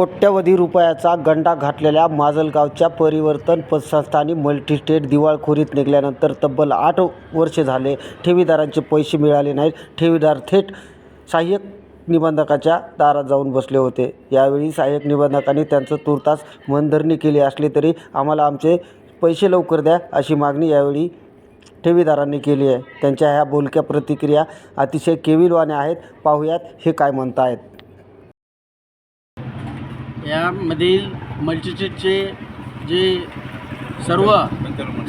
कोट्यवधी रुपयाचा गंडा घातलेल्या माजलगावच्या परिवर्तन पतसंस्थांनी मल्टीस्टेट दिवाळखोरीत निघाल्यानंतर तब्बल 8 वर्षे झाले ठेवीदारांचे पैसे मिळाले नाहीत. ठेवीदार थेट सहाय्यक निबंधकाच्या दारात जाऊन बसले होते. यावेळी सहाय्यक निबंधकांनी त्यांचं तुर्तास मनधरणी केली असली तरी आम्हाला आमचे पैसे लवकर द्या अशी मागणी यावेळी ठेवीदारांनी केली आहे. त्यांच्या ह्या बोलक्या प्रतिक्रिया अतिशय केविलवाण्या आहेत. पाहुयात हे काय म्हणतायत. यामधील मल्टीस्टेटचे जे सर्व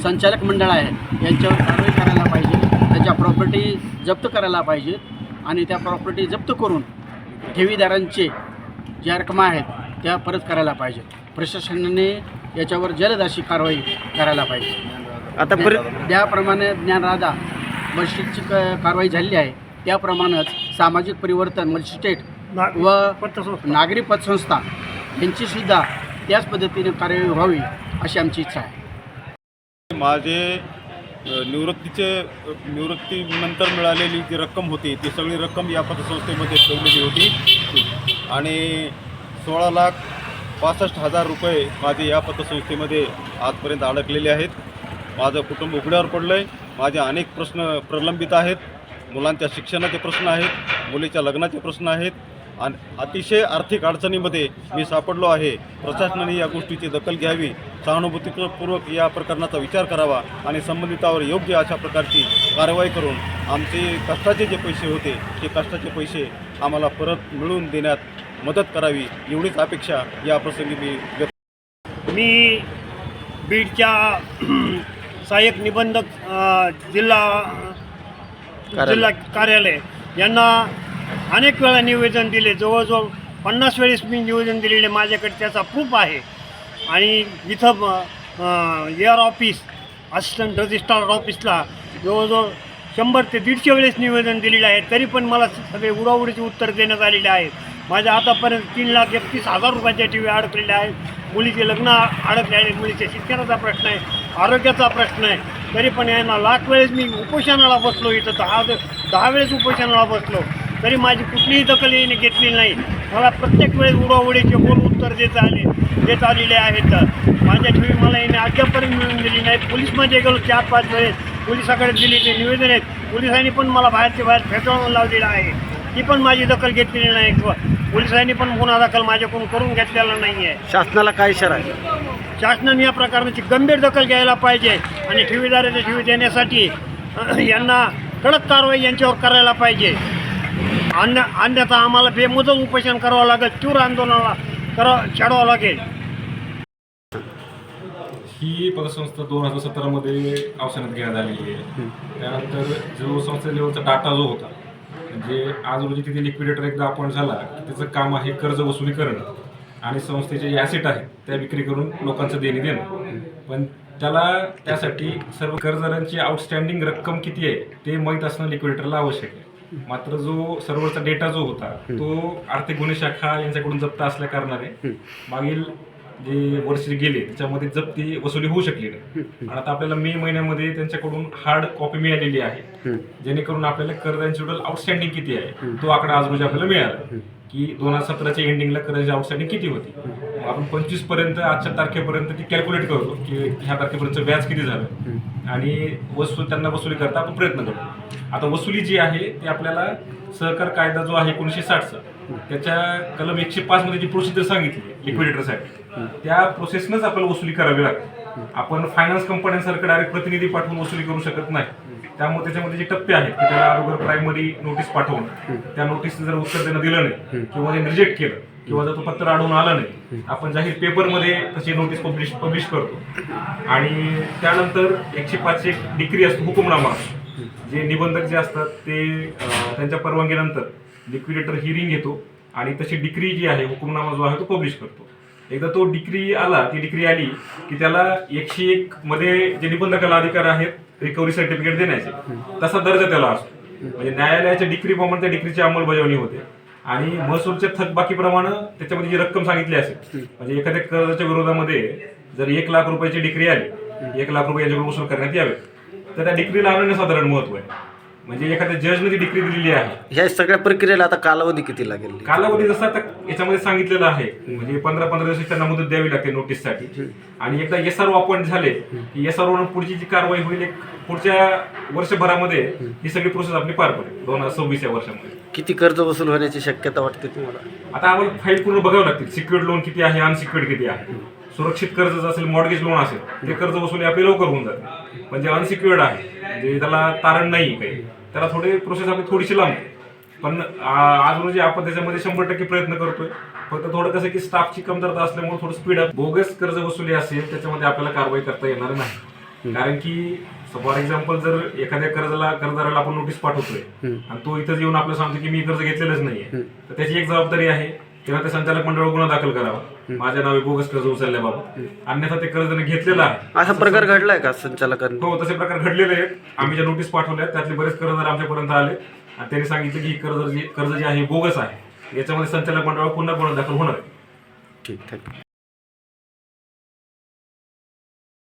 संचालक मंडळ आहे यांच्यावर कारवाई करायला पाहिजे. त्याच्या प्रॉपर्टी जप्त करायला पाहिजेत आणि त्या प्रॉपर्टी जप्त करून ठेवीदारांचे ज्या रकमा आहेत त्या परत करायला पाहिजेत. प्रशासनाने याच्यावर जलद अशी कारवाई करायला पाहिजे. आता त्याप्रमाणे ज्ञानराधा मल्टीस्टेटची कारवाई झालेली आहे त्याप्रमाणेच सामाजिक परिवर्तन मल्टीस्टेट व नागरी पतसंस्था यांचीसुद्धा त्याच पद्धतीने कार्यवाही व्हावी अशी आमची इच्छा आहे. माझे निवृत्तीनंतर मिळालेली जी रक्कम होती ती सगळी रक्कम या पतसंस्थेमध्ये ठेवलेली होती आणि 16,65,000 रुपये माझे या पतसंस्थेमध्ये आजपर्यंत अडकलेले आहेत. माझं कुटुंब उघड्यावर पडलं आहे. माझे अनेक प्रश्न प्रलंबित आहेत. मुलांच्या शिक्षणाचे प्रश्न आहेत, मुलीच्या लग्नाचे प्रश्न आहेत आणि अतिशय आर्थिक अडचणीमध्ये मी सापडलो आहे. प्रशासनाने या गोष्टीची दखल घ्यावी, सहानुभूतीपूर्वक या प्रकरणाचा विचार करावा आणि संबंधितावर योग्य अशा प्रकारची कारवाई करून आमचे कष्टाचे जे पैसे होते ते कष्टाचे पैसे आम्हाला परत मिळवून देण्यात मदत करावी एवढीच अपेक्षा या प्रसंगी मी व्यक्त. मी बीडच्या सहाय्यक निबंधक जिल्हा कार्यालय यांना अनेक वेळा निवेदन दिले. जवळजवळ 50 वेळेस मी निवेदन दिलेले माझ्याकडे त्याचा प्रूफ आहे. आणि इथं एअर ऑफिस असिस्टंट रजिस्ट्रार ऑफिसला जवळजवळ 100 ते 150 वेळेस निवेदन दिलेले आहे. तरी पण मला सगळे उडाउडीचे उत्तर देण्यात आलेले आहेत. माझ्या आतापर्यंत 3,31,000 रुपयाच्या टीव्ही अडकलेल्या आहेत. मुलीचे लग्न अडकले आहे, मुलीच्या शिक्षणाचा प्रश्न आहे, आरोग्याचा प्रश्न आहे. तरी पण यांना लाख वेळेस मी उपोषणाला बसलो, इथं 10 वेळेस उपोषणाला बसलो, तरी माझी कुठलीही दखल येणे घेतलेली नाही. मला प्रत्येक वेळेस उडाउडीचे बोल उत्तर देत आलेले आहेत. माझ्या ठेवी मला येणे अद्यापर्यंत मिळून दिली नाही. पोलीसमध्ये गेलो 4-5 वेळेस, पोलिसाकडे दिलेले निवेदन आहेत. पोलिसांनी पण मला बाहेर फेटाळून लावलेलं आहे. ती पण माझी दखल घेतलेली नाही. पोलिसांनी पण गुन्हा दाखल माझ्याकडून करून घेतलेला नाही आहे. शासनाला काय इशारा आहे? शासनाने या प्रकारची गंभीर दखल घ्यायला पाहिजे आणि ठेवीदाराचे ठेवी देण्यासाठी यांना कडक कारवाई यांच्यावर करायला पाहिजे. अन्यथा आम्हाला बेमुदत उपोषण करावं लागेल, तीव्र आंदोलनाला छाडावं लागेल. ही पतसंस्था 2017मध्ये अवसानात घेण्यात आलेली आहे. त्यानंतर जो संस्था लेवलचा डाटा जो होता, म्हणजे आज रोजी तिथे लिक्विडेटर एकदा अपॉइंट झाला की त्याचं काम आहे कर्ज वसुली करणं आणि संस्थेचे जे ॲसेट आहेत त्या विक्री करून लोकांचं देणे देणं. पण त्यासाठी सर्व कर्जदारांची आउटस्टँडिंग रक्कम किती आहे ते माहीत असणं लिक्विडेटरला आवश्यक आहे. मात्र जो सर्व्हरचा डेटा जो होता तो आर्थिक गुन्हे शाखा यांच्याकडून जप्त असल्या कारणाने मागील जे वर्ष गेले त्याच्यामध्ये जप्ती वसुली होऊ शकली नाही. आणि आता आपल्याला मे महिन्यामध्ये त्यांच्याकडून हार्ड कॉपी मिळालेली आहे, जेणेकरून आपल्याला कर्जांची टोटल आउटस्टँडिंग किती आहे तो आकडा आज रोजी आपल्याला मिळाला की 2017च्या एंडिंगला कर्जाची आउटस्टँडिंग किती होती. आपण 25 पर्यंत आजच्या तारखेपर्यंत ती कॅल्क्युलेट करतो की ह्या तारखेपर्यंत व्याज किती झालं आणि त्यांना वसुली करता आपण प्रयत्न करतो. आता वसुली जी आहे ती आपल्याला सहकार कायदा जो आहे 1960चा त्याच्या कलम 105 मध्ये जी प्रोसिजर सांगितली लिक्विडेटरसाठी त्या प्रोसेसनंच आपल्याला वसुली करावी लागते. आपण फायनान्स कंपन्यांसारखं डायरेक्ट प्रतिनिधी पाठवून वसुली करू शकत नाही. त्यामुळे त्याच्यामध्ये जे टप्पे आहेत की त्याला अगोदर प्रायमरी नोटीस पाठवून त्या नोटीसचं जर उत्तर देणं दिलं नाही किंवा ते रिजेक्ट केलं किंवा जर तो पत्र आढळून आलं नाही, आपण जाहीर पेपरमध्ये तशी नोटीस पब्लिश करतो. आणि त्यानंतर 105ची एक डिक्री असतो, हुकुमनामा. जे निबंधक जे असतात ते त्यांच्या परवानगीनंतर लिक्विडेटर हिअरिंग घेतो आणि तशी डिक्री जी आहे, हुकुमनामा जो आहे तो पब्लिश करतो. एकदा तो डिक्री आली की त्याला 101 मध्ये जे निबंधकाला अधिकार आहेत रिकव्हरी सर्टिफिकेट देण्याचे तसा दर्जा त्याला असतो. म्हणजे न्यायालयाच्या डिक्री प्रमाणे त्या डिक्रीची अंमलबजावणी होते आणि महसूलच्या थकबाकीप्रमाणे त्याच्यामध्ये जी रक्कम सांगितली असेल, म्हणजे एखाद्या कर्जाच्या विरोधामध्ये जर 1 लाख रुपयाची डिक्री आली, 1 लाख रुपये याच्याकडून वसूल करण्यात यावे, तर त्या डिक्रीला अनन्यसाधारण महत्व आहे. म्हणजे एखाद्या जजने ती डिक्री दिलेली आहे. ह्या सगळ्या प्रक्रियेला आता कालावधी किती लागेल? कालावधी जसा आता याच्यामध्ये सांगितलेलं आहे, म्हणजे 15 दिवस त्यांना मुदत द्यावी लागते नोटीससाठी. आणि एकदा SRO अपॉइंट झाले की SRO पुढची जी कारवाई होईल पुढच्या वर्षभरामध्ये ही सगळी प्रोसेस आपली पार पडेल 2026 या वर्षामध्ये. किती कर्ज वसूल होण्याची शक्यता वाटते तुम्हाला? आता आम्हाला फाईल पूर्ण बघावं लागतील. सिक्युअर्ड लोन किती आहे, अनसिक्युअर्ड किती आहे. सुरक्षित कर्ज असेल, मॉर्गेज लोन असेल, ते कर्ज वसुली आपली लवकर होऊन जाते. म्हणजे अनसिक्युअर्ड आहे, म्हणजे त्याला तारण नाही काही, त्याला थोडी प्रोसेस आपली थोडीशी लांबते. पण आज रोजी आपण त्याच्यामध्ये 100% प्रयत्न करतोय. फक्त थोडं कसं की स्टाफची कमतरता असल्यामुळे थोडं स्पीड अप. बोगस कर्ज वसुली असेल त्याच्यामध्ये आपल्याला कारवाई करता येणार नाही. कारण की फॉर एक्झाम्पल जर एखाद्या कर्जदाराला आपण नोटीस पाठवतोय आणि तो इथं येऊन आपल्याला सांगतो की मी कर्ज घेतलेलंच नाहीये, तर त्याची एक जबाबदारी आहे तेव्हा ते संचालक मंडळ गुन्हा दाखल करावा माझ्या नावे बोगस कर्ज उचलल्याबाबत. अन्यथा ते कर्ज घेतलेलं आहे. असा प्रकार घडलाय का संचालकांनी? हो, तसे प्रकार घडलेले आहेत. आम्ही ज्या नोटीस पाठवल्या त्यातले बरेच कर्जदार आमच्यापर्यंत आले आणि त्यांनी सांगितलं की कर्ज जे आहे बोगस आहे, याच्यामध्ये संचालक मंडळावर पुन्हा गुन्हा दाखल होणार आहे. ठीक.